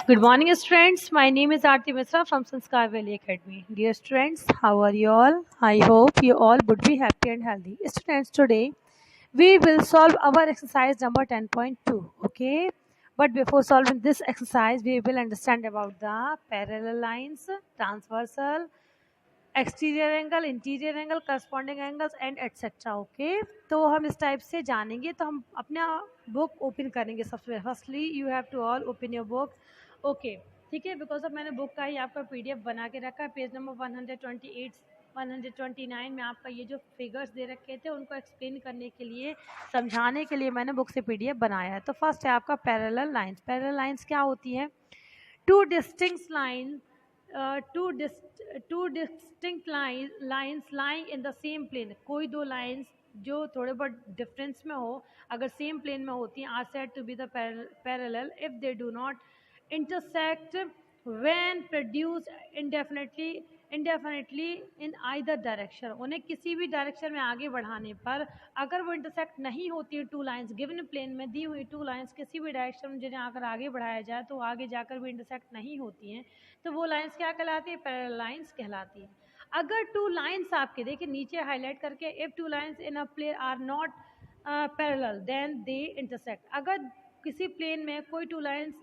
Good morning, students. My name is Aarti Misra from Sanskar Valley Academy. Dear students, how are you all? I hope you all would be happy and healthy. Students, today we will solve our exercise number 10.2. Okay, but before solving this exercise, we will understand about the parallel lines, transversal, exterior angle, interior angle, corresponding angles and etcetera. Okay, तो हम इस type से जानेंगे. तो हम अपना book open करेंगे. सबसे firstly you have to all open your book. Okay, ठीक है. बिकॉज ऑफ मैंने बुक का ही आपका पीडीएफ बना के रखा है. पेज नंबर 128 129 में आपका ये जो फिगर्स दे रखे थे उनको एक्सप्लेन करने के लिए, समझाने के लिए मैंने बुक से पीडीएफ बनाया है. तो फर्स्ट है आपका पैरेलल लाइंस. पैरेलल लाइंस क्या होती हैं? two distinct lines two distinct lines lying in the same plane. कोई दो lines जो थोड़े बहुत डिफरेंस में हो, अगर सेम प्लेन में होती हैं, are said to be the parallel if they do not intersect when produced indefinitely in either direction. उन्हें किसी भी डायरेक्शन में आगे बढ़ाने पर अगर वो इंटरसेक्ट नहीं होती है टू लाइंस, गिवन प्लेन में दी हुई टू लाइंस किसी भी डायरेक्शन में जिन्हें अगर आगे बढ़ाया जाए तो आगे जाकर भी इंटरसेक्ट नहीं होती हैं, तो वो लाइंस क्या कहलाती है? पैरेलल लाइंस कहलाती है. अगर टू लाइंस आपके देखिए नीचे हाईलाइट करके, if two lines in a plane are not parallel then they intersect. अगर किसी प्लेन में कोई टू लाइंस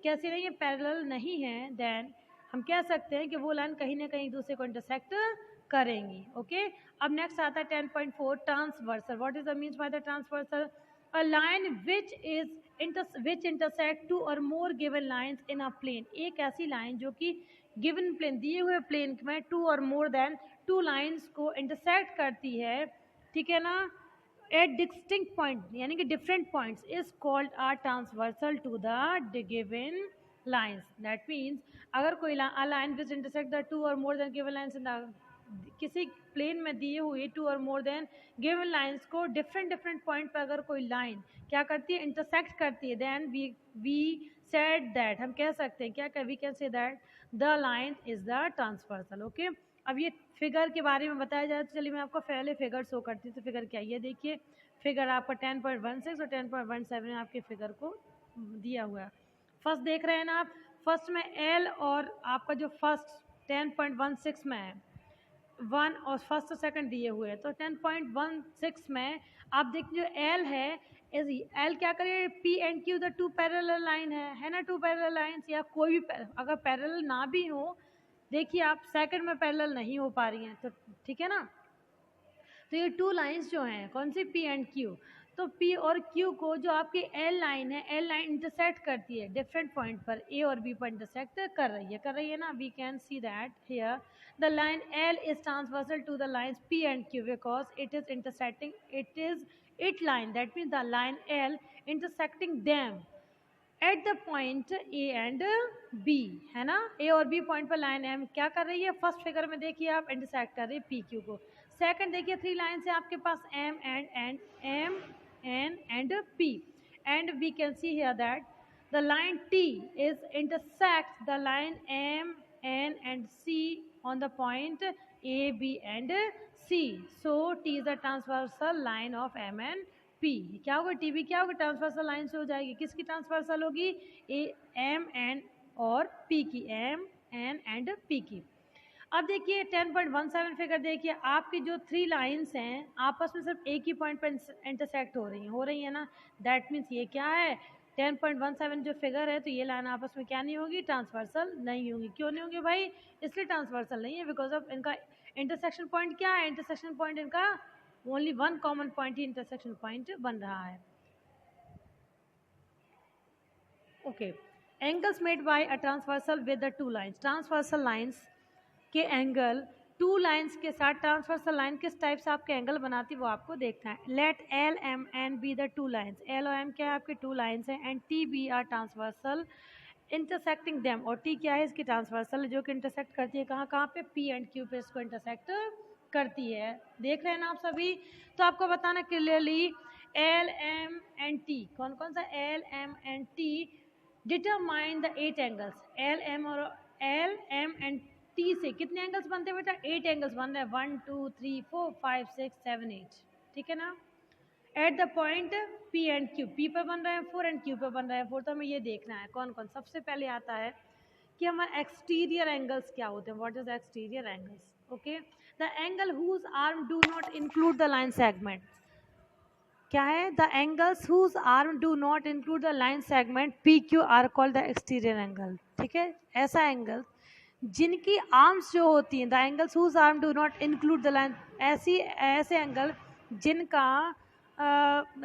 कैसे नहीं है, पैरेलल नहीं है, देन हम कह सकते हैं कि वो लाइन कहीं ना कहीं एक दूसरे को इंटरसेक्ट करेंगी. ओके, अब नेक्स्ट आता है 10.4 transversal. What is the means by the transversal? A line which intersect two or more given lines in a plane. एक ऐसी लाइन जो कि गिवन प्लेन, दिए हुए प्लेन में to or more then two lines को इंटरसेक्ट करती है, ठीक है ना, एट डिस्टिंक्ट पॉइंट यानी कि different points is called are transversal to the given lines. That means अगर कोई line which intersect the two or more than given lines in the किसी प्लेन में दिए हुए two or more than given lines को different point पर अगर कोई लाइन क्या करती है? इंटरसेक्ट करती है. देन वी सेड दैट, हम कह सकते हैं क्या, we can say that the line is the transversal. Okay, अब ये फिगर के बारे में बताया जाए तो चलिए मैं आपको पहले फिगर शो करती हूँ. तो फिगर क्या, ये देखिए फिगर आपका 10.16 और 10.17 में आपके फिगर को दिया हुआ है. फर्स्ट देख रहे हैं ना आप, फर्स्ट में एल और आपका जो फर्स्ट 10.16 में है, वन और फर्स्ट और सेकंड दिए हुए हैं. तो 10.16 में आप देखिए जो एल है, इज एल क्या करे? P and Q the two parallel line है ना, टू पैरेलल लाइंस. या कोई भी अगर पैरेलल ना भी हो, देखिए आप सेकंड में पैरेलल नहीं हो पा रही हैं, तो ठीक है ना. तो ये टू लाइंस जो हैं कौन सी? P and Q. तो पी और क्यू को जो आपकी एल लाइन है, एल लाइन इंटरसेक्ट करती है डिफरेंट पॉइंट पर, ए और बी पर इंटरसेक्ट कर रही है ना. We can see that here the line l is transversal to the lines p and q because it is intersecting, it line, that means the line l intersecting them at the point A and B, है ना. A और B point पर line m क्या कर रही है? First figure में देखिए आप इंटरसेक्ट कर रही है पी क्यू को. सेकंड देखिए थ्री लाइन है आपके पास M and P, and we can see here that the line T is intersect the line M N and C on the point A B and C. So T is the transversal line of M and P. क्या होगा? TB क्या होगा? Transversal line से हो जाएगी. किसकी transversal होगी? A M N और पी की, एम एन एंड पी की. अब देखिए 10.17 फिगर देखिए, आपकी जो थ्री लाइंस हैं आपस में सिर्फ एक ही पॉइंट पर इंटरसेक्ट हो रही है ना. दैट मीन्स ये क्या है? 10.17 जो फिगर है, तो ये लाइन आपस में क्या नहीं होगी? ट्रांसवर्सल नहीं होगी. क्यों नहीं होगी भाई? इसलिए ट्रांसवर्सल नहीं है बिकॉज ऑफ इनका इंटरसेक्शन पॉइंट क्या है? इंटरसेक्शन पॉइंट इनका ओनली वन कॉमन पॉइंट ही इंटरसेक्शन पॉइंट बन रहा है. Okay, angles made by a transversal with the two lines. Transversal lines के एंगल टू लाइंस के साथ, ट्रांसवर्सल लाइन किस टाइप से आपके एंगल बनाती है वो आपको देखना है. Let l m and be the two lines. L और एम क्या है? आपके टू लाइंस हैं. And t be are transversal intersecting them. और टी क्या है? इसकी ट्रांसवर्सल जो कि इंटरसेक्ट करती है कहाँ कहाँ पे? पी एंड क्यू पे इसको इंटरसेक्ट करती है. देख रहे हैं ना आप सभी. तो आपको बताना clearly l m and t, कौन कौन सा? L m and t determine the 8 angles. L m and t से कितने एंगल्स बनते हैं बेटा? 8 एंगल्स बन रहे हैं. 1 2 3 4 5 6 7 8, ठीक है ना. Eight the point P and Q, P पर बन रहा है 4 एंड क्यू पर बन रहा है 4। तो हमें ये देखना है कौन कौन। सबसे पहले आता है कि हमारे एक्सटीरियर एंगल्स क्या होते हैं। What is exterior angles? Okay, the angle whose arm do not include the line segment. क्या है? The angles whose arm do not include the line segment P q are called the exterior angle. ठीक है, ऐसा angle जिनकी arms जो होती हैं, the angles whose arm do not include the line, ऐसे एंगल जिनका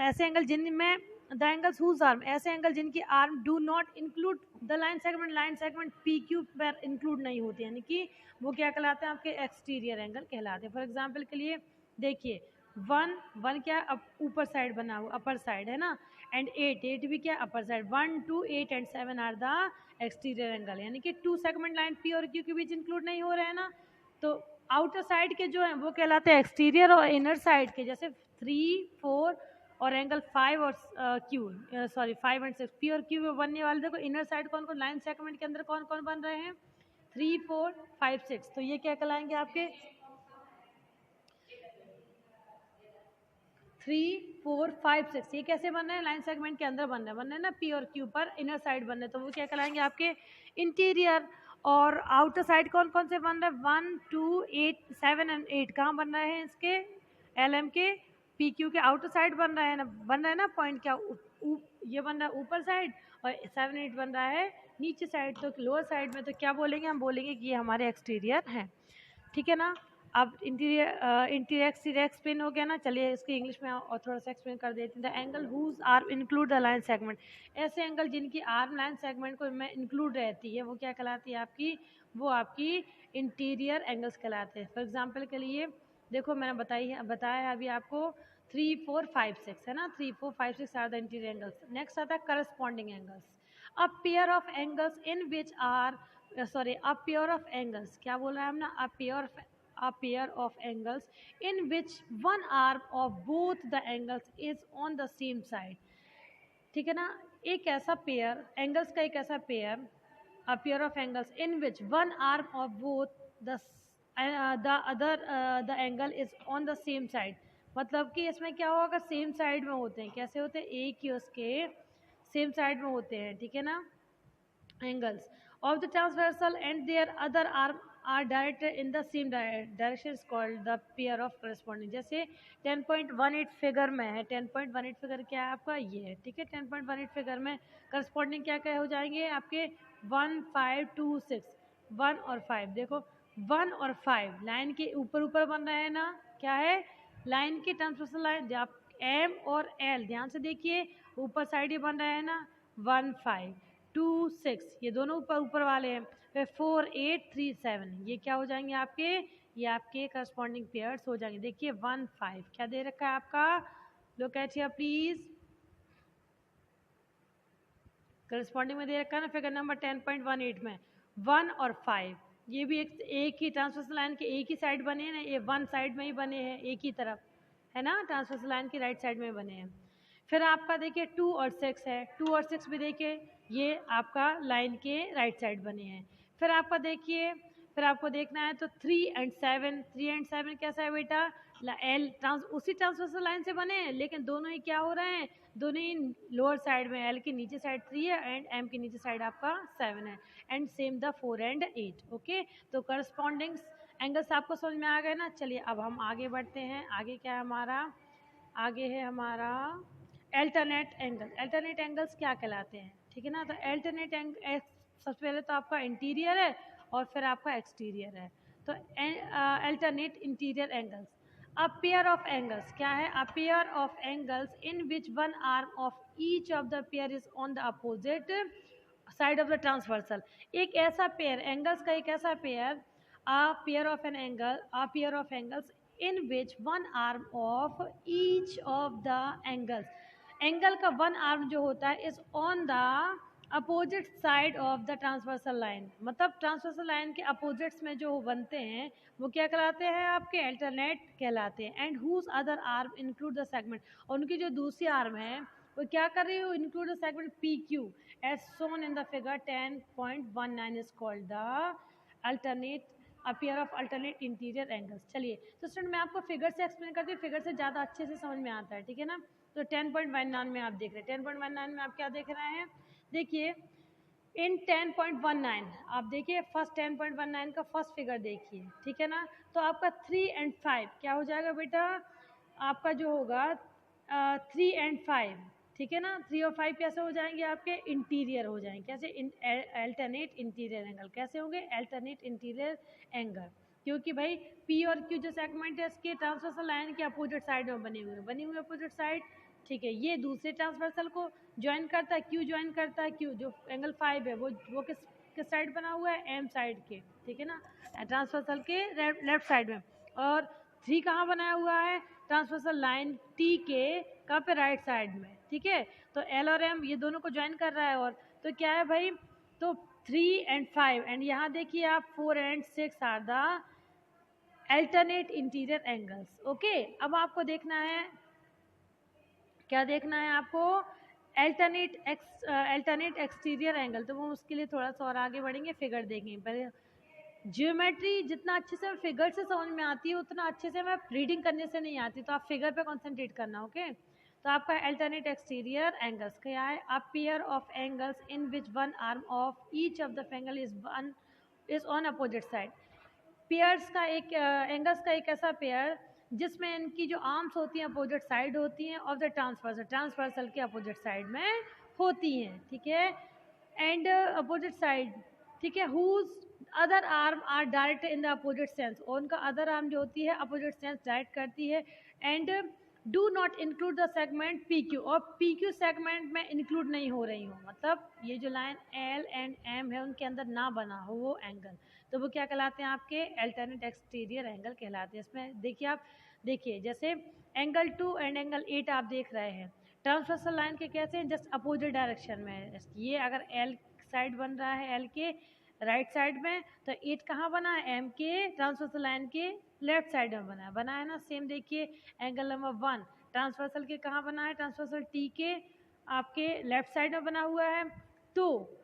ऐसे एंगल जिनमें द एंगल्स हुज आर्म, ऐसे एंगल जिनकी arm do not include the line segment P Q पर इंक्लूड नहीं होती, यानी कि वो क्या कहलाते हैं? आपके एक्सटीरियर एंगल कहलाते हैं। फॉर एग्जाम्पल के लिए देखिए, वन क्या ऊपर साइड बना हुआ, अपर साइड है ना, एंड 8 भी क्या upper side. 1 2 8 and 7 are the exterior angle, यानी कि 2 सेगमेंट लाइन पी और क्यू के बीच इंक्लूड नहीं हो रहे हैं ना, तो आउटर साइड के जो हैं वो कहलाते हैं एक्सटीरियर, और इनर साइड के जैसे 3 4 और एंगल 5 और क्यू, सॉरी 5 एंड 6 पी और क्यू में बनने वाले। देखो इनर साइड कौन कौन लाइन सेगमेंट के अंदर कौन कौन बन रहे हैं? 3 4 5 6। तो ये क्या कहलाएंगे आपके? 3 4 5 6। ये कैसे बन रहे हैं? लाइन सेगमेंट के अंदर बन रहे हैं ना, पी और क्यू पर इनर साइड बन रहे हैं, तो वो क्या कहलाएंगे? आपके इंटीरियर। और आउटर साइड कौन कौन से बन रहे हैं? 1 2 8 7 एंड 8 कहाँ बन रहे हैं? इसके एल एम के पी क्यू के आउटर साइड बन रहा है ना, पॉइंट क्या ये बन रहा है ऊपर साइड, और 7 8 बन रहा है नीचे साइड, तो लोअर साइड में। तो क्या बोलेंगे? हम बोलेंगे कि ये हमारे एक्सटीरियर हैं। ठीक है ना। अब इंटीरियर एक्सटीरियर एक्सप्लेन हो गया ना, चलिए इसकी इंग्लिश में और थोड़ा सा एक्सप्लेन कर देते हैं। The angle whose arm include the line segment, ऐसे एंगल जिनकी आर्म लाइन सेगमेंट को में इंक्लूड रहती है, वो क्या कहलाती है आपकी? वो आपकी इंटीरियर एंगल्स कहलाते हैं। फॉर एग्जाम्पल के लिए देखो, मैंने बताया है अभी आपको 3 4 5 6 है ना, 3 4 5 6 are the interior angles. Next आता है corresponding angles. A pair of angles in which are a pair of angles, क्या बोल रहा है हम ना? a pair of angles in which one arm of both the angles is on the same side। ठीक है ना, एक ऐसा पेयर एंगल्स का, एक ऐसा pair, a pair of angles in which one arm of both the other the angle is on the same side। मतलब कि इसमें क्या होगा? अगर सेम साइड में होते हैं, कैसे होते हैं? एक ही उसके सेम साइड में होते हैं, ठीक है ना, angles of the transversal and their other arm are directed in the same direction is called the pair of corresponding। जैसे 10.18 फिगर में है, 10.18 फिगर क्या है आपका? ये है। ठीक है, 10.18 फिगर में करस्पॉन्डिंग क्या क्या हो जाएंगे आपके? 1 5 2 6, 1 और 5। देखो 1 और 5 लाइन के ऊपर ऊपर बन रहे हैं ना, क्या है? लाइन के ट्रांसवर्सल लाइन, आप एम और एल ध्यान से देखिए, ऊपर साइड ये बन रहे हैं ना, 1 5 2 6, ये दोनों ऊपर ऊपर वाले हैं। फिर 4 8 3 7, ये क्या हो जाएंगे आपके? ये आपके करस्पॉन्डिंग पेयर्स हो जाएंगे। देखिए 1 5 क्या दे रखा है आपका? Look at here please, corresponding में दे रखा है ना फिगर नंबर 10.18 में 1 और 5, ये भी एक ही ट्रांसवर्सल लाइन के एक ही साइड बने हैं ना, ये वन साइड में ही बने हैं, एक ही तरफ है ना, ट्रांसवर्सल लाइन की राइट साइड में बने हैं। फिर आपका देखिए 2 और 6 है, 2 और 6 भी देखिए ये आपका लाइन के राइट साइड बने हैं। फिर आपका देखिए, फिर आपको देखना है तो 3 एंड 7, 3 एंड 7 कैसा है बेटा? उसी ट्रांसवर्सल लाइन से बने हैं, लेकिन दोनों ही क्या हो रहे हैं? दोनों ही लोअर साइड में, एल की नीचे साइड 3 है एंड एम की नीचे साइड आपका 7 है, and same the 4 and 8। Okay, तो करस्पॉन्डिंग एंगल्स आपको समझ में आ गए ना। चलिए अब हम आगे बढ़ते हैं। आगे क्या है हमारा? आगे है हमारा अल्टरनेट एंगल। अल्टरनेट एंगल्स क्या कहलाते हैं? ठीक है ना, तो अल्टरनेट एंगल सबसे पहले तो आपका इंटीरियर है और फिर आपका एक्सटीरियर है। तो alternate interior angles, a pair of angles क्या है? अ pair of angles in which one arm of each of the pair is on the opposite side of the transversal. एक ऐसा पेयर एंगल्स का, एक ऐसा pair, a pair of an angle, a pair of angles in which one arm of each of the angles, angle का one arm जो होता है is on the opposite side of the transversal line. मतलब transversal line के opposites में जो बनते हैं वो क्या कहलाते हैं? आपके अल्टरनेट कहलाते हैं। And whose other arm include the segment, और उनकी जो दूसरी आर्म है वो क्या कर रही है? Include the segment P Q as shown in the figure 10.19 is called the alternate, a pair of alternate interior angles. चलिए तो स्टूडेंट मैं आपको फिगर से एक्सप्लेन करती हूँ, फिगर से ज़्यादा अच्छे से समझ में आता है, ठीक है ना। तो 10.19 में आप देख रहे हैं। 10.19 में आप क्या देख रहे हैं, देखिए इन 10.19 आप देखिए फर्स्ट 10.19 का फर्स्ट फिगर देखिए, ठीक है ना। तो आपका 3 एंड 5 क्या हो जाएगा बेटा, आपका जो होगा 3 एंड 5, ठीक है ना। 3 और 5 कैसे हो जाएंगे, आपके इंटीरियर हो जाएंगे। कैसे, अल्टरनेट इंटीरियर एंगल कैसे होंगे, अल्टरनेट इंटीरियर एंगल, क्योंकि भाई पी और क्यू जो सेगमेंट है इसके ट्रांसवर्सल लाइन के अपोजिट साइड में बनी हुई अपोजिट साइड, ठीक है। ये दूसरे ट्रांसवर्सल को ज्वाइन करता है, क्यू ज्वाइन करता है, क्यू जो एंगल 5 है वो किस साइड बना हुआ है, एम साइड के, ठीक है ना, ट्रांसवर्सल के लेफ्ट साइड में। और 3 कहाँ बनाया हुआ है, ट्रांसवर्सल लाइन टी के कहाँ पे, राइट साइड में, ठीक है। तो एल और एम ये दोनों को ज्वाइन कर रहा है। और तो क्या है भाई, तो 3 एंड 5 एंड यहाँ देखिए आप 4 and 6 are the alternate interior angles. Okay, अब आपको देखना है, क्या देखना है आपको, अल्टरनेट एक्सटीरियर एंगल। तो वो उसके लिए थोड़ा सा और आगे बढ़ेंगे, फिगर देखेंगे पहले। ज्योमेट्री जितना अच्छे से फिगर से समझ में आती है उतना अच्छे से मैं रीडिंग करने से नहीं आती, तो आप फिगर पे कंसंट्रेट करना। ओके, तो आपका अल्टरनेट एक्सटीरियर एंगल्स क्या है, अ pair of angles in which one arm of each of the angle is on opposite side. Pairs का एक एंगल्स का एक ऐसा पेयर जिसमें इनकी जो आर्म्स होती हैं अपोजिट साइड होती हैं ऑफ द ट्रांसवर्सल के अपोजिट साइड में होती हैं, ठीक है। एंड अपोजिट साइड, ठीक है, whose other arm are direct in the opposite sense, और उनका अदर आर्म जो होती है अपोजिट सेंस डायरेक्ट करती है। And do not include the segment P Q, और पी क्यू सेगमेंट में इंक्लूड नहीं हो रही हो, मतलब ये जो लाइन एल एंड एम है उनके अंदर ना बना हो वो एंगल, तो वो क्या कहलाते हैं, आपके अल्टरनेट एक्सटीरियर एंगल कहलाते हैं। इसमें देखिए आप, देखिए जैसे एंगल 2 एंड एंगल 8 आप देख रहे हैं, ट्रांसवर्सल लाइन के कैसे हैं, जस्ट अपोजिट डायरेक्शन में है। ये अगर एल साइड बन रहा है एल के राइट साइड में, तो 8 कहाँ बना है, एम के ट्रांसवर्सल लाइन के लेफ्ट साइड में बना है ना। सेम देखिए एंगल नंबर 1 ट्रांसवर्सल के कहाँ बना है, ट्रांसवर्सल टी के आपके लेफ्ट साइड में बना हुआ है। तो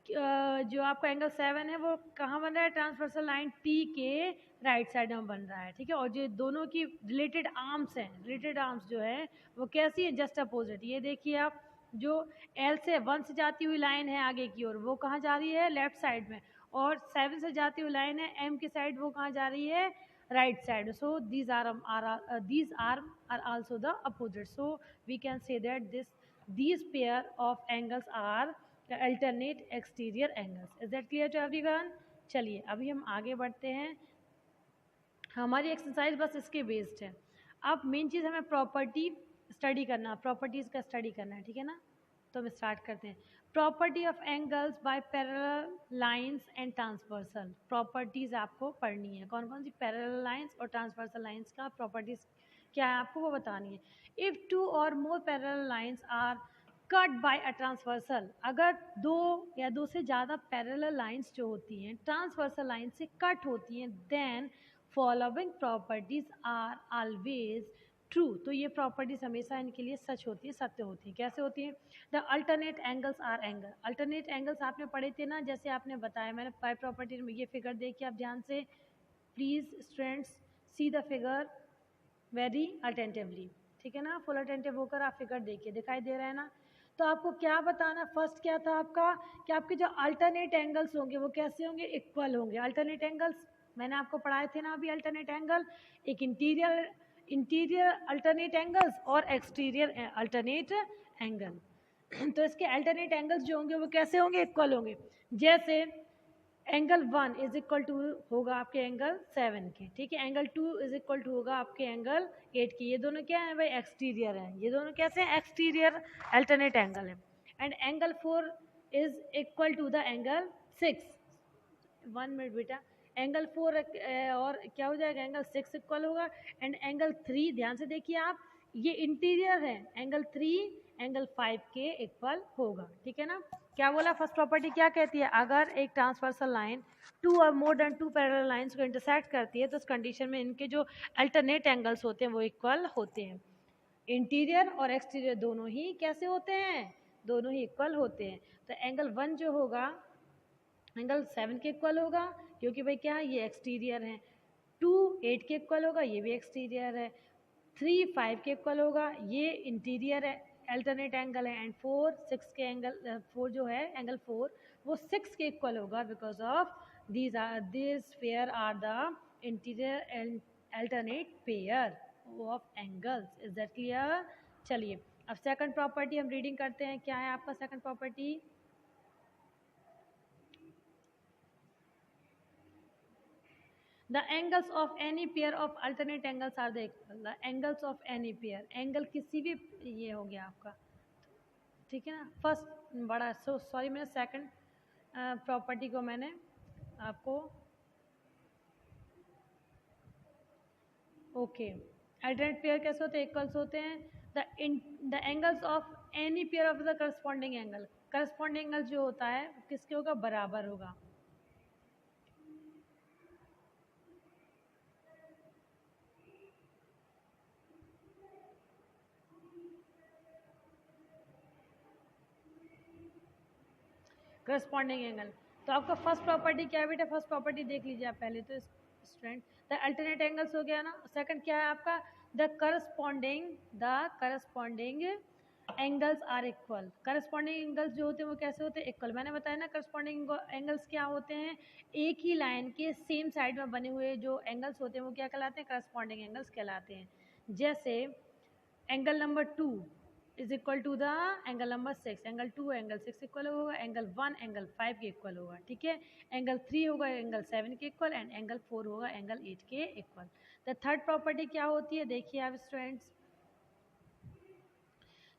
जो आपका एंगल 7 है वो कहाँ बन रहा है, ट्रांसवर्सल लाइन टी के राइट साइड में बन रहा है, ठीक है। और जो दोनों की रिलेटेड आर्म्स हैं, रिलेटेड आर्म्स जो है वो कैसी है, जस्ट अपोजिट। ये देखिए आप, जो एल से 1 से जाती हुई लाइन है आगे की ओर वो कहाँ जा रही है, लेफ्ट साइड में, और 7 से जाती हुई लाइन है एम की साइड वो कहाँ जा रही है, right side. So these arm are also the opposite, so we can say that these pair of angles are the alternate exterior angles. Is that clear to everyone? चलिए अभी हम आगे बढ़ते हैं, हमारी एक्सरसाइज बस इसके बेस्ड है। अब मेन चीज़ हमें प्रॉपर्टी स्टडी करना, प्रॉपर्टीज़ का स्टडी करना है, ठीक है ना। तो हम स्टार्ट करते हैं। Property of angles by parallel lines and transversal, properties आपको पढ़नी है। कौन कौन सी पैरेलल लाइंस और ट्रांसवर्सल लाइंस का प्रॉपर्टीज़ क्या है आपको वो बतानी है। If 2 or more parallel lines are cut by a transversal, अगर 2 या 2 से ज़्यादा पैरेलल लाइंस जो होती हैं ट्रांसवर्सल लाइन से कट होती हैं, then following properties are always true, तो ये प्रॉपर्टीज हमेशा इनके लिए सच होती है, सत्य होती है। कैसे होती है, the alternate angles R angle, alternate angles आपने पढ़े थे ना, जैसे आपने बताया मैंने बाय प्रॉपर्टी में। ये फिगर देखिए आप ध्यान से, please students see the figure very attentively, ठीक है ना, फुल अटेंटिव होकर आप फिगर देखिए, दिखाई दे रहा है ना। तो आपको क्या बताना, फर्स्ट क्या था आपका, कि आपके जो अल्टरनेट एंगल्स होंगे वो कैसे होंगे, इक्वल होंगे। अल्टरनेट एंगल्स मैंने आपको पढ़ाए थे ना अभी, अल्टरनेट एंगल एक इंटीरियर अल्टरनेट एंगल्स और एक्सटीरियर अल्टरनेट एंगल। तो इसके अल्टरनेट एंगल्स जो होंगे वो कैसे होंगे, इक्वल होंगे। जैसे एंगल 1 इज इक्वल टू होगा आपके एंगल 7 के, ठीक है। एंगल 2 इज इक्वल टू होगा आपके एंगल 8 के। ये दोनों क्या है भाई, एक्सटीरियर हैं। ये दोनों कैसे हैं, एक्सटीरियर अल्टरनेट एंगल है। And angle 4 is equal to the angle 6। 1 minute बेटा, एंगल 4 और क्या हो जाएगा, एंगल 6 इक्वल होगा। एंड एंगल 3 ध्यान से देखिए आप, ये इंटीरियर है, एंगल 3 एंगल 5 के इक्वल होगा, ठीक है ना। क्या बोला, फर्स्ट प्रॉपर्टी क्या कहती है, अगर एक transversal line 2 or more then 2 parallel lines को इंटरसेक्ट करती है तो उस कंडीशन में इनके जो अल्टरनेट एंगल्स होते हैं वो इक्वल होते हैं। इंटीरियर और एक्सटीरियर दोनों ही कैसे होते हैं, दोनों ही इक्वल होते हैं। तो एंगल 1 जो होगा एंगल 7 के इक्वल होगा, क्योंकि भाई क्या है, ये एक्सटीरियर है। 2 8 के इक्वल होगा, ये भी एक्सटीरियर है। 3 5 के इक्वल होगा, ये इंटीरियर अल्टरनेट एंगल है, एंड 4 6 के एंगल 4 जो है एंगल 4 वो 6 के इक्वल होगा, because of this pair are the interior alternate pair of angles. Is that clear? चलिए अब सेकंड प्रॉपर्टी हम रीडिंग करते हैं. क्या है आपका second property? The angles of any pair of alternate angles are the equal. The angles of any pair, angle किसी भी, ये हो गया आपका, ठीक है ना. फर्स्ट बड़ा सॉरी मैंने सेकंड प्रॉपर्टी को मैंने आपको ओके. अल्टरनेट पेयर कैसे होते हैं? इक्वल्स होते हैं. The angles of any pair of the corresponding angle, corresponding angle जो होता है किसके होगा? बराबर होगा. Corresponding angle. तो आपका फर्स्ट प्रॉपर्टी क्या है बेटा? फर्स्ट प्रॉपर्टी देख लीजिए आप पहले तो स्टूडेंट. द अल्टरनेट एंगल्स हो गया ना. सेकंड क्या है आपका? The corresponding angles are equal. Corresponding angles जो होते हैं वो कैसे होते हैं? इक्वल. मैंने बताया ना करस्पॉन्डिंग एंगल्स क्या होते हैं? एक ही लाइन के सेम साइड में बने हुए जो एंगल्स होते हैं वो क्या कहलाते हैं? करस्पॉन्डिंग एंगल्स कहलाते हैं. जैसे angle number 2 is equal to the angle number 6. Angle 2 angle 6 equal होगा, एंगल 1 एंगल 5 के इक्वल होगा, ठीक है. एंगल 3 होगा एंगल 7 के इक्वल, एंड एंगल 4 होगा एंगल 8 के इक्वल. द थर्ड प्रॉपर्टी क्या होती है? देखिए आप students,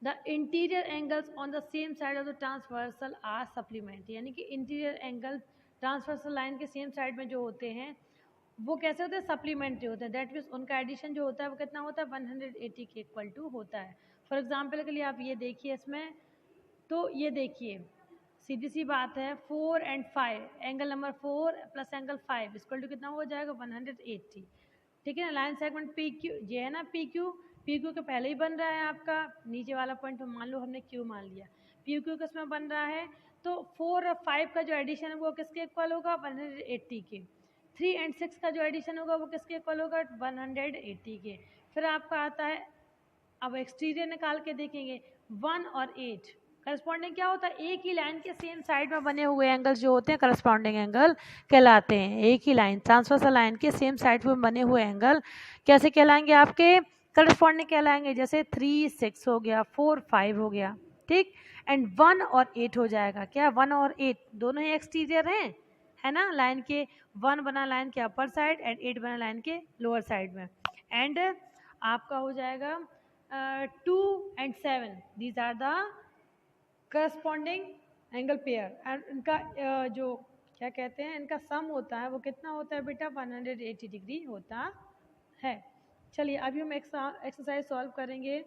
the interior angles on the same side of the transversal are supplementary. यानी कि इंटीरियर एंगल ट्रांसवर्सल लाइन के सेम साइड में जो होते हैं वो कैसे होते हैं? सप्लीमेंट्री होते हैं. दैट मीन्स उनका एडिशन जो होता है वो कितना होता है? 180 के इक्वल टू होता है. फॉर एग्जाम्पल के लिए आप ये देखिए इसमें, तो ये देखिए सीधी सी बात है, 4 and 5 angle number 4 plus angle 5 equal to कितना हो जाएगा? 180, ठीक है ना. लाइन सेगमेंट पी क्यू ये है ना, पी क्यू के पहले ही बन रहा है आपका नीचे वाला पॉइंट, मान लो हमने क्यू मान लिया, पी क्यू किसमें बन रहा है? तो 4 और 5 का जो एडिशन है वो किसके इक्वल होगा? 180 के. 3 एंड 6 का जो एडिशन होगा वो किसके इक्वल होगा? 180 के. फिर आपका आता है, अब एक्सटीरियर निकाल के देखेंगे, 1 और 8 करस्पॉन्डिंग क्या होता है? एक ही लाइन के सेम साइड में बने हुए एंगल्स जो होते हैं करस्पॉन्डिंग एंगल कहलाते हैं. एक ही लाइन ट्रांसवर्सल लाइन के सेम साइड में बने हुए एंगल कैसे कहलाएंगे? आपके करस्पॉन्डिंग कहलाएंगे. जैसे 3 6 हो गया, 4 5 हो गया, ठीक. एंड 1 और 8 हो जाएगा. क्या 1 और 8 दोनों ही एक्सटीरियर हैं, है ना. लाइन के 1 बना लाइन के अपर साइड एंड 8 बना लाइन के लोअर साइड में. एंड आपका हो जाएगा 2 and 7, these are the corresponding angle pair. And इनका जो क्या कहते हैं, इनका सम होता है वो कितना होता है बेटा? 180 डिग्री होता है. चलिए अभी हम एक्सरसाइज सॉल्व करेंगे.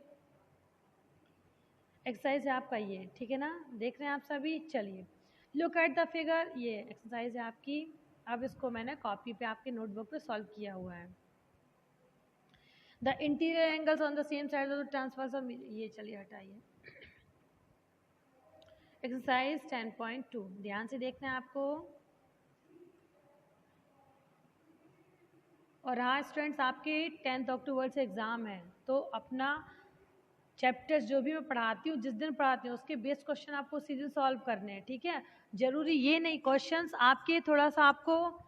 एक्सरसाइज है आपका ये, ठीक है ना. देख रहे हैं आप सभी? चलिए लुक एट द फिगर. ये एक्सरसाइज है आपकी. अब इसको मैंने कॉपी पे आपके नोटबुक पे सॉल्व किया हुआ है. The interior angles on the same side of the transversal, ये चलिए हटाइए. एक्सरसाइज 10.2 ध्यान से देखना है आपको. और हाँ स्टूडेंट्स, आपके 10 अक्टूबर से एग्ज़ाम है, तो अपना चैप्टर्स जो भी मैं पढ़ाती हूँ, जिस दिन पढ़ाती हूँ, उसके बेस्ड क्वेश्चन आपको सीधे सॉल्व करने हैं, ठीक है. ज़रूरी ये नहीं क्वेश्चंस आपके थोड़ा सा आपको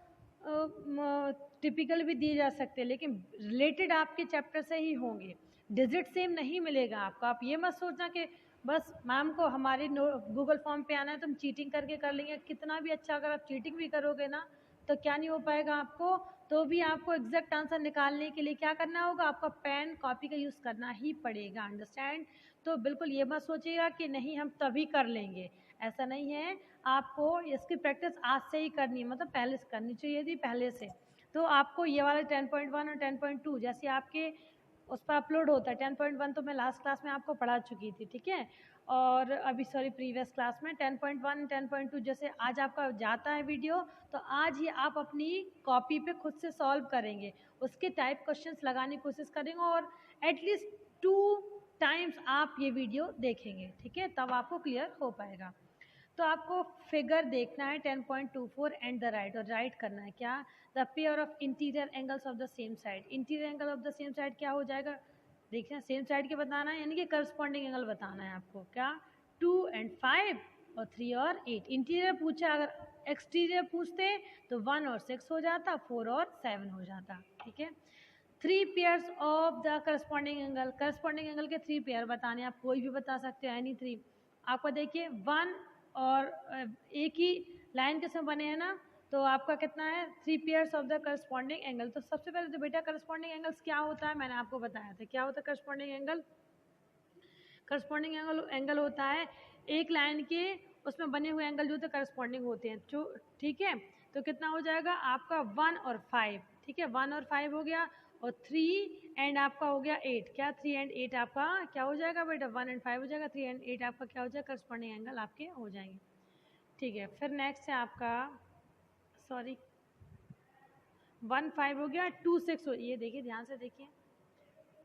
टिपिकल भी दिए जा सकते हैं, लेकिन रिलेटेड आपके चैप्टर से ही होंगे. डिजिट सेम नहीं मिलेगा आपको. आप ये मत सोचना कि बस मैम को हमारे गूगल फॉर्म पे आना है तो हम चीटिंग करके कर लेंगे. कितना भी अच्छा अगर आप चीटिंग भी करोगे ना तो क्या नहीं हो पाएगा आपको. तो भी आपको एग्जैक्ट आंसर निकालने के लिए क्या करना होगा? आपका पेन कॉपी का यूज़ करना ही पड़ेगा. अंडरस्टैंड. तो बिल्कुल ये मत सोचिएगा कि नहीं हम तभी कर लेंगे, ऐसा नहीं है. आपको इसकी प्रैक्टिस आज से ही करनी है, मतलब पहले से करनी चाहिए थी पहले से. तो आपको ये वाला 10.1 और 10.2 जैसे आपके उस पर अपलोड होता है. 10.1 तो मैं लास्ट क्लास में आपको पढ़ा चुकी थी, ठीक है. और अभी सॉरी प्रीवियस क्लास में 10.1 10.2 जैसे आज आपका जाता है वीडियो, तो आज ही आप अपनी कॉपी पे खुद से सॉल्व करेंगे, उसके टाइप क्वेश्चंस लगाने की कोशिश करेंगे, और एटलीस्ट 2 टाइम्स आप ये वीडियो देखेंगे, ठीक है, तब आपको क्लियर हो पाएगा. तो आपको फिगर देखना है 10.24 एंड द राइट, और राइट करना है क्या? The pair of interior angles of the same side. Interior angle of the same side क्या हो जाएगा? देखिए सेम साइड के बताना है, यानी कि करस्पॉन्डिंग एंगल बताना है आपको। क्या 2 and 5 और 3 और 8। इंटीरियर पूछा, अगर एक्सटीरियर पूछते तो 1 और 6 हो जाता, 4 और 7 हो जाता। ठीक है, 3 pairs of the corresponding angle, corresponding angle के 3 पेयर बताने, आप कोई भी बता सकते हो, एनी 3। आपको देखिए 1 और एक ही लाइन के साथ बने हैं ना, तो आपका कितना है 3 pairs of the corresponding angle. तो सबसे पहले तो बेटा करस्पॉन्डिंग एंगल्स क्या होता है, मैंने आपको बताया था क्या होता है करस्पॉन्डिंग एंगल। करस्पॉन्डिंग एंगल होता है एक लाइन के उसमें बने हुए एंगल जो होते हैं करस्पॉन्डिंग होते हैं। जो ठीक है, तो कितना हो जाएगा आपका 1 और 5। ठीक है, 1 और 5 हो गया, और 3 एंड आपका हो गया 8। क्या 3 and 8 आपका क्या हो जाएगा बेटा, 1 and 5 हो जाएगा, 3 and 8 आपका क्या हो जाएगा करस्पॉन्डिंग एंगल आपके हो जाएंगे। ठीक है, फिर नेक्स्ट है आपका, सॉरी 1 5 हो गया, 2 6 हो, ये देखिए ध्यान से देखिए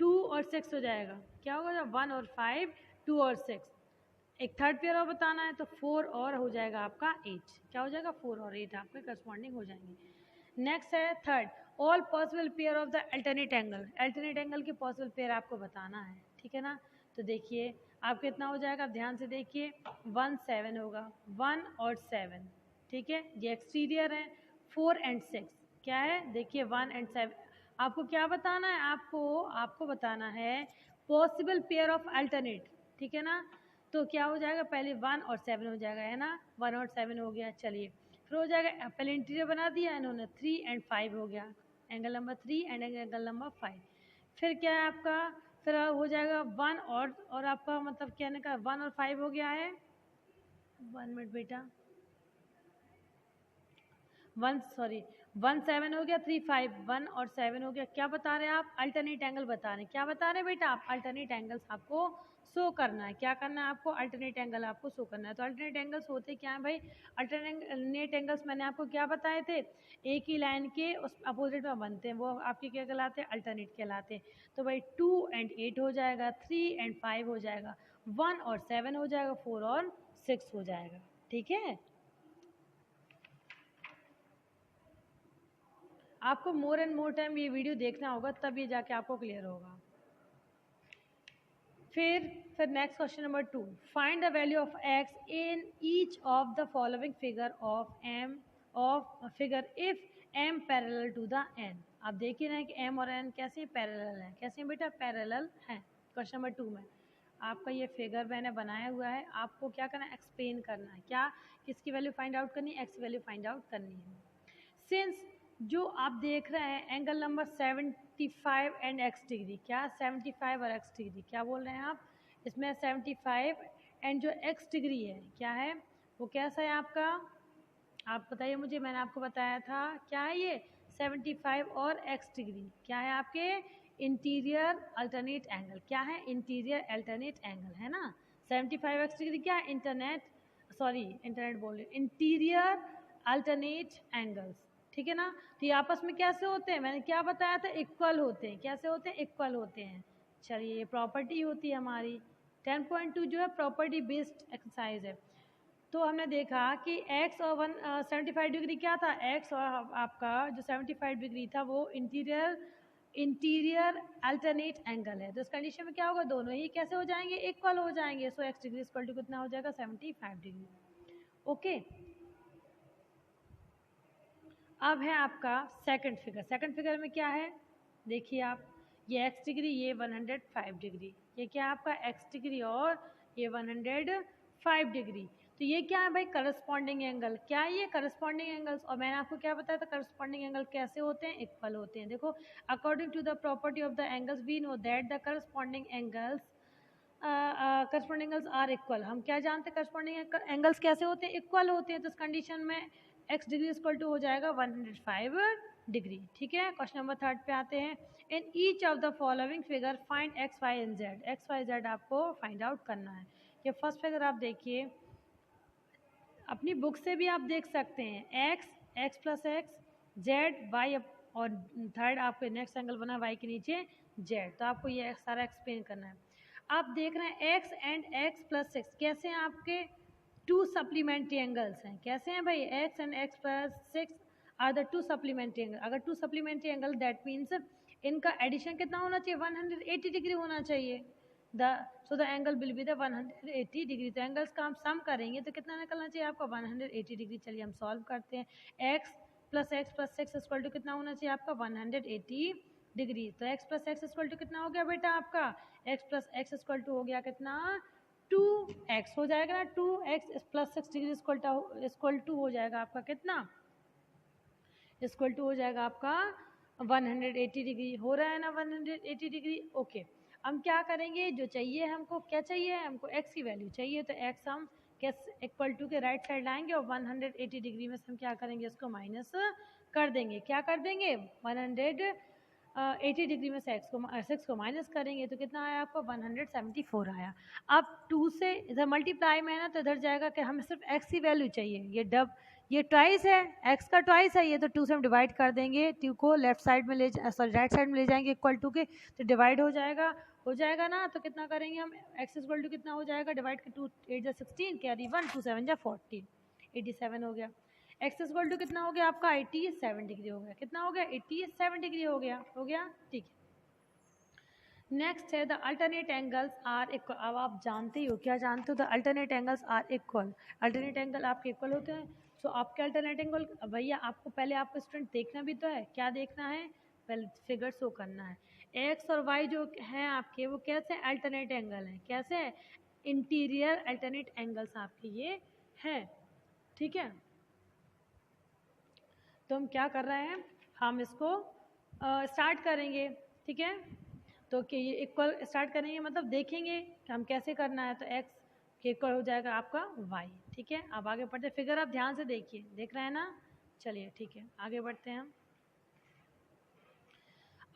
2 और 6 हो जाएगा। क्या होगा 1 और 5, 2 और 6। एक थर्ड पेयर और बताना है तो 4 और हो जाएगा आपका 8। क्या हो जाएगा 4 और 8 आपके करस्पॉन्डिंग हो जाएंगे। नेक्स्ट है third, all possible pair of the alternate angle. Alternate angle के पॉसिबल पेयर आपको बताना है। ठीक है ना, तो देखिए आप कितना हो जाएगा, आप ध्यान से देखिए 1 7 होगा, 1 और 7। ठीक है, ये एक्सटीरियर है। 4 and 6 क्या है, देखिए 1 and 7। आपको क्या बताना है, आपको बताना है पॉसिबल पेयर ऑफ अल्टरनेट। ठीक है ना, तो क्या हो जाएगा पहले 1 और 7 हो जाएगा, है ना, 1 और 7 हो गया। चलिए फिर हो जाएगा, पहले इंटीरियर बना दिया इन्होंने, 3 and 5 हो गया, angle number 3 and angle number 5। फिर क्या है आपका, फिर हो जाएगा 1 और आपका मतलब कहने का 1 और 5 हो गया है। 1 मिनट बेटा, 1 7 हो गया, 3 5, 1 और 7 हो गया। क्या बता रहे हैं आप, अल्टरनेट एंगल बता रहे हैं। क्या बता रहे हैं बेटा आप, अल्टरनेट एंगल्स आपको शो करना है। क्या करना है आपको, अल्टरनेट एंगल आपको शो करना है। तो अल्टरनेट एंगल्स होते क्या है भाई, अल्टरनेट एंगल्स मैंने आपको क्या बताए थे, एक ही लाइन के उस अपोजिट में बनते हैं, वो आपके क्या कहलाते हैं, अल्टरनेट कहलाते हैं। तो भाई 2 and 8 हो जाएगा, 3 and 5 हो जाएगा, 1 और 7 हो जाएगा, 4 और 6 हो जाएगा। ठीक है, आपको मोर एंड मोर टाइम ये वीडियो देखना होगा, तब ये जाके आपको क्लियर होगा। फिर next question number 2, find the value of x in each of the following figure of m of figure if m parallel to the n। आप देखिए ना कि m और n कैसे पैरेलल हैं, कैसे बेटा पैरेलल हैं। क्वेश्चन नंबर 2 में आपका ये फिगर मैंने बनाया हुआ है, आपको क्या करना है, एक्सप्लेन करना है। क्या, किसकी वैल्यू फाइंड आउट करनी है, x वैल्यू फाइंड आउट करनी है। सिंस जो आप देख रहे हैं angle number 75 and x degree, क्या 75 और x डिग्री, क्या बोल रहे हैं आप, इसमें 75 एंड जो x डिग्री है क्या है, वो कैसा है आपका, आप बताइए मुझे। मैंने आपको बताया था क्या है ये 75 और x डिग्री क्या है आपके इंटीरियर अल्टरनेट एंगल। क्या है, इंटीरियर अल्टरनेट एंगल, है ना। 75 x डिग्री क्या है, इंटरनेट बोल रहे, इंटीरियर अल्टरनेट एंगल्स। ठीक है ना, तो ये आपस में कैसे होते हैं, मैंने क्या बताया था, इक्वल होते हैं। कैसे होते हैं, इक्वल होते हैं। चलिए ये प्रॉपर्टी होती है हमारी। 10.2 जो है प्रॉपर्टी बेस्ड एक्सरसाइज है। तो हमने देखा कि x और 75 डिग्री क्या था, x और आपका जो 75 डिग्री था वो इंटीरियर अल्टरनेट एंगल है। तो इस कंडीशन में क्या होगा, दोनों ही कैसे हो जाएंगे, इक्वल हो जाएंगे। सो x डिग्री इक्वल टू कितना हो जाएगा 75 डिग्री। ओके, अब है आपका सेकंड फिगर। सेकंड फिगर में क्या है, देखिए आप, ये x डिग्री, ये 105 डिग्री, ये क्या है आपका x डिग्री और ये 105 डिग्री। तो ये क्या है भाई, करस्पॉन्डिंग एंगल। क्या है ये, करस्पॉन्डिंग एंगल्स। और मैंने आपको क्या बताया था, करस्पॉन्डिंग एंगल कैसे होते हैं, इक्वल होते हैं। देखो, according to the property of the angles we know that the corresponding angles are equal. हम क्या जानते हैं, करस्पॉन्डिंग एंगल्स कैसे होते हैं, इक्वल होते हैं। तो इस कंडीशन में x डिग्री इक्वल टू हो जाएगा 105 डिग्री। ठीक है, क्वेश्चन नंबर 3 पे आते हैं। इन each of the following figure find x y and z। x y z आपको फाइंड आउट करना है। ये फर्स्ट फिगर आप देखिए, अपनी बुक से भी आप देख सकते हैं, x plus x z y, और थर्ड आपके नेक्स्ट एंगल बना y के नीचे z। तो आपको ये सारा एक्सप्लेन करना है। आप देख रहे हैं x एंड x प्लस 6 कैसे हैं आपके, 2 सप्लीमेंट्री एंगल्स हैं। कैसे हैं भाई, x and x plus 6 are the 2 supplementary angle. अगर 2 सप्लीमेंट्री एंगल दैट मीन्स इनका एडिशन कितना होना चाहिए, 180 डिग्री होना चाहिए। So the angle will be the 180 degree. तो एंगल्स का हम सम करेंगे तो कितना निकलना चाहिए आपका, 180 डिग्री। चलिए हम सॉल्व करते हैं। x plus x plus six equal to कितना होना चाहिए आपका, 180 डिग्री। तो x plus x equal to कितना हो गया बेटा आपका, x plus x equal to हो गया कितना, 2x हो जाएगा ना, 2x plus 6 degree equal to हो जाएगा आपका कितना, इक्वल टू हो जाएगा आपका 180 डिग्री। हो रहा है ना 180 डिग्री। ओके, हम क्या करेंगे, जो चाहिए हमको, क्या चाहिए हमको, x की वैल्यू चाहिए। तो x हम इक्वल टू के राइट साइड लाएंगे और 180 डिग्री में से हम क्या करेंगे, इसको माइनस कर देंगे। क्या कर देंगे, 180 डिग्री में से सिक्स को माइनस करेंगे तो कितना आया आपको, 174 आया। अब 2 से इधर मल्टीप्लाई में है ना, तो इधर जाएगा कि हमें सिर्फ x की वैल्यू चाहिए। ये ट्वाइस है, x का ट्वाइस है ये, तो 2 से हम डिवाइड कर देंगे। 2 को लेफ्ट साइड में राइट साइड में ले जाएंगे इक्वल टू के, तो डिवाइड हो जाएगा ना। तो कितना करेंगे हम, x इक्वल टू कितना हो जाएगा, डिवाइड के 2 8 जा 16, कैरी 1, 2 7 जा 14, 87 हो गया। x इक्वल टू कितना हो गया आपका, 87 डिग्री हो गया। कितना हो गया, 87 डिग्री हो गया ठीक है। नेक्स्ट है the alternate angles are equal. अब आप जानते ही हो, क्या जानते हो, the alternate angles are equal. Alternate angle आपके इक्वल होते हैं। सो आपके अल्टरनेट एंगल, भैया आपको पहले आपको स्टूडेंट देखना भी तो है, क्या देखना है, पहले फिगर शो करना है। एक्स और वाई जो हैं आपके, वो कैसे अल्टरनेट एंगल हैं, कैसे इंटीरियर अल्टरनेट एंगल्स आपके ये हैं, ठीक है। तो हम क्या कर रहे हैं, हम इसको स्टार्ट करेंगे, ठीक है। तो कि ये इक्वल स्टार्ट करेंगे, मतलब देखेंगे कि हम कैसे करना है। तो x के इक्वल हो जाएगा आपका y, ठीक है। अब आगे बढ़ते, फिगर आप ध्यान से देखिए, देख रहे हैं ना। चलिए ठीक है, आगे बढ़ते हैं हम।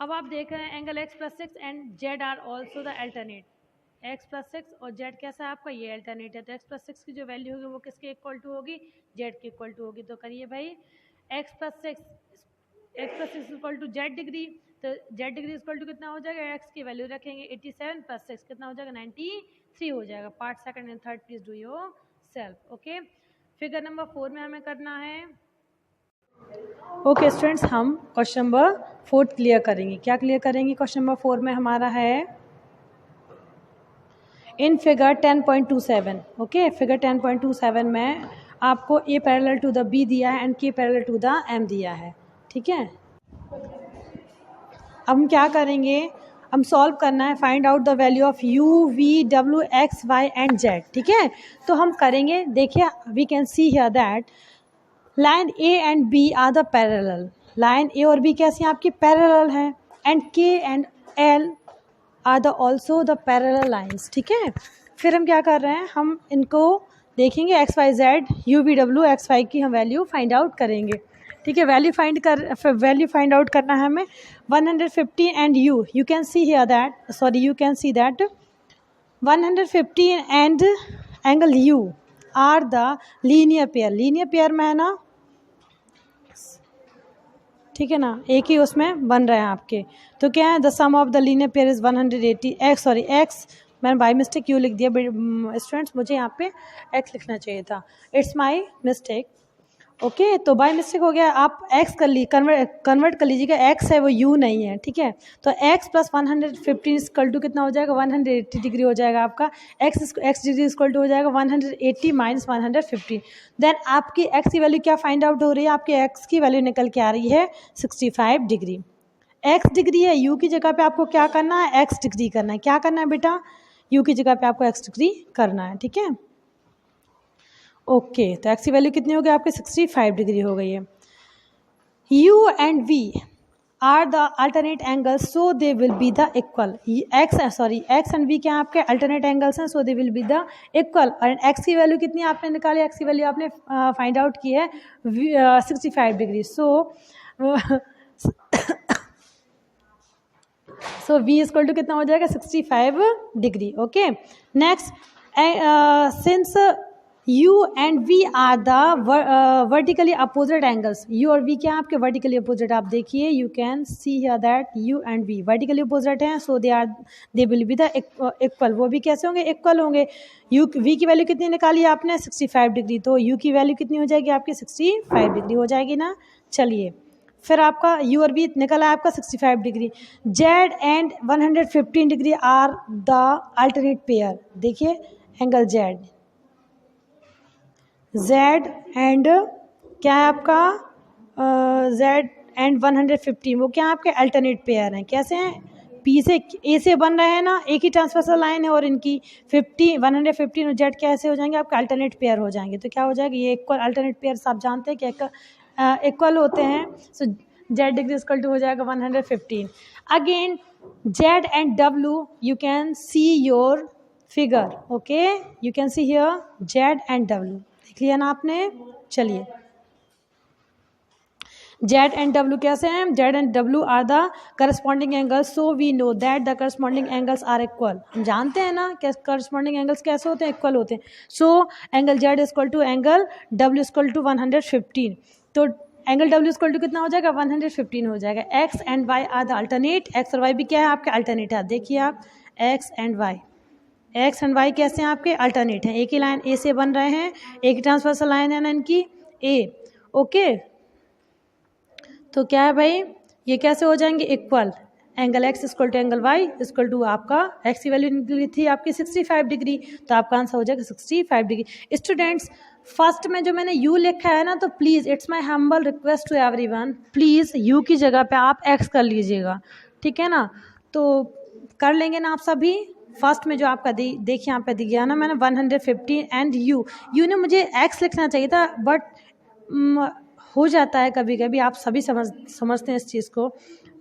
अब आप देख रहे हैं angle x plus 6 and z are also the alternate. x plus 6 और z कैसा है आपका, ये अल्टरनेट है। तो x प्लस 6 की जो वैल्यू होगी वो किसके इक्वल टू होगी, z के इक्वल टू होगी। तो करिए भाई, x plus 6 equal to z degree. तो z डिग्री इक्वल टू कितना हो जाएगा, x की वैल्यू रखेंगे 87 प्लस 6 कितना हो जाएगा, 93 हो जाएगा। Part second and third please do your self. Okay, figure number 4 में हमें करना है। ओके स्टूडेंट्स, हम क्वेश्चन नंबर 4 क्लियर करेंगे। क्या क्लियर करेंगे, क्वेश्चन नंबर 4 में हमारा है इन फिगर 10.27। ओके, फिगर 10.27 में आपको a parallel to the b दिया है and k parallel to the m दिया है, ठीक है। अब हम क्या करेंगे, हम सॉल्व करना है, find out the value of u, v, w, x, y and z, ठीक है। तो हम करेंगे, देखिए we can see here that line a and b are the parallel. Line a और b कैसी हैं आपकी, पैरेलल हैं। And k and l are the also the parallel lines, ठीक है। फिर हम क्या कर रहे हैं, हम इनको देखेंगे x, y, z, u, v, w, x, y की हम वैल्यू फाइंड आउट करेंगे, ठीक है। वैल्यू फाइंड आउट करना है हमें 150 and you can see here that, sorry you can see that 150 and angle u are the linear pair. Linear pair में है ना, ठीक है ना, एक ही उसमें बन रहे हैं आपके। तो क्या है, the sum of the linear pair is 180 x, sorry x मैंने बाई मिस्टेक क्यों लिख दिया स्टूडेंट्स, मुझे यहाँ पे एक्स लिखना चाहिए था, इट्स माई मिस्टेक। ओके, तो बाय मिस्टेक हो गया, आप x कन्वर्ट कर लीजिएगा, x है वो u नहीं है, ठीक है। तो x प्लस 150 इक्वल टू कितना हो जाएगा, 180 डिग्री हो जाएगा आपका। x डिग्री इक्वल टू हो जाएगा 180 माइनस 150। देन आपकी x की वैल्यू क्या फाइंड आउट हो रही है, आपकी x की वैल्यू निकल के आ रही है 65 डिग्री। x डिग्री है, u की जगह पे आपको क्या करना है, x डिग्री करना है। क्या करना है बेटा, u की जगह पे आपको x डिग्री करना है, ठीक है। ओके, तो एक्स की वैल्यू कितनी हो गई आपके, 65 डिग्री हो गई है। u and v are the alternate angles, so they will be the equal. X and v क्या आपके अल्टरनेट एंगल्स हैं, so they will be the equal. और एक्स की वैल्यू कितनी आपने निकाली, एक्स की वैल्यू आपने फाइंड आउट की है 65 डिग्री। सो v इक्वल टू कितना हो जाएगा, 65 degree. Okay, next, since u and v are the vertically opposite angles. u और v क्या है आपके वर्टिकली अपोजिट, आप देखिए you can see here that u and v vertically opposite हैं, so they will be the equal. वो भी कैसे होंगे, इक्वल होंगे। v की वैल्यू कितनी निकाली आपने, 65 डिग्री, तो u की वैल्यू कितनी हो जाएगी आपकी, 65 डिग्री हो जाएगी ना। चलिए फिर आपका यू और बी निकला है आपका 65 degree. Z and 115 degree are the alternate pair. देखिए एंगल जेड एंड क्या है आपका जेड एंड 115 वो क्या है आपके अल्टरनेट पेयर हैं। कैसे हैं? पी से ए से बन रहे हैं ना, एक ही ट्रांसवर्सल लाइन है और इनकी 115 और जेड कैसे हो जाएंगे आपके अल्टरनेट पेयर हो जाएंगे। तो क्या हो जाएगा ये इक्वल अल्टरनेट पेयर आप जानते हैं क्या इक्वल होते हैं। सो जेड डिग्री इक्वल टू हो जाएगा 115। Again Z and W you can see your figure. Okay you can see here Z and W. देख लिया ना आपने। चलिए जेड एंड डब्ल्यू कैसे हैं? जेड एंड डब्ल्यू are the corresponding angles, so we know that the corresponding angles are equal. हम जानते हैं ना कि करस्पॉन्डिंग एंगल्स कैसे होते हैं? इक्वल होते हैं। So angle z equal to angle डब्ल्यू इक्वल टू 115। तो एंगल डब्ल्यू इक्वल टू कितना हो जाएगा? 115 हो जाएगा। X and y are the alternate. X और वाई भी क्या है आपके? अल्टरनेट है। देखिए आप एक्स एंड वाई कैसे हैं आपके? अल्टरनेट हैं। एक ही लाइन ए से बन रहे हैं, एक ही ट्रांसवर्सल लाइन है ना इनकी ए। ओके तो क्या है भाई ये कैसे हो जाएंगे? Equal. Angle x equal to angle y equal to आपका एक्स की वैल्यू निकली थी आपकी 65 डिग्री, तो आपका आंसर हो जाएगा 65 डिग्री। स्टूडेंट्स फर्स्ट में जो मैंने यू लिखा है ना, तो please it's my humble request to everyone, please u की जगह पे आप एक्स कर लीजिएगा, ठीक है ना। तो कर लेंगे ना आप सभी। फर्स्ट में जो आपका देखिए यहाँ पे दिख गया ना मैंने 115 एंड यू ने मुझे एक्स लिखना चाहिए था, बट हो जाता है कभी कभी, आप सभी समझते हैं इस चीज़ को,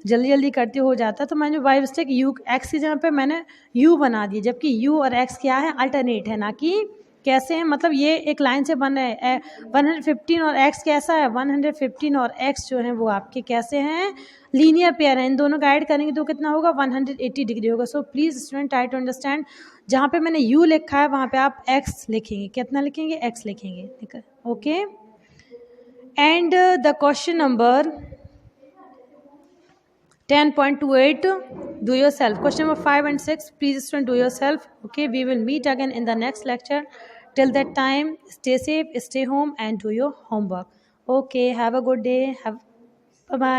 जल्दी जल्दी करते हो जाता है। तो मैंने बाय मिस्टेक यू एक्स की जगह पे मैंने यू बना दिया, जबकि यू और एक्स क्या है? अल्टरनेट है, ना कि कैसे हैं, मतलब ये एक लाइन से बन रहे हैं। 115 और एक्स कैसा है? 115 और एक्स जो है वो आपके कैसे हैं? लीनियर पेयर है। इन दोनों का ऐड करेंगे तो कितना होगा? 180 डिग्री होगा। So please student try to understand, जहाँ पे मैंने यू लिखा है वहाँ पे आप एक्स लिखेंगे। कितना लिखेंगे? एक्स लिखेंगे। Okay and the question number 10.28 do yourself. Question number 5 and 6 please student do yourself. Okay, we will meet again in the next lecture. Till that time stay safe, stay home and do your homework. Okay, have a good day. Bye bye.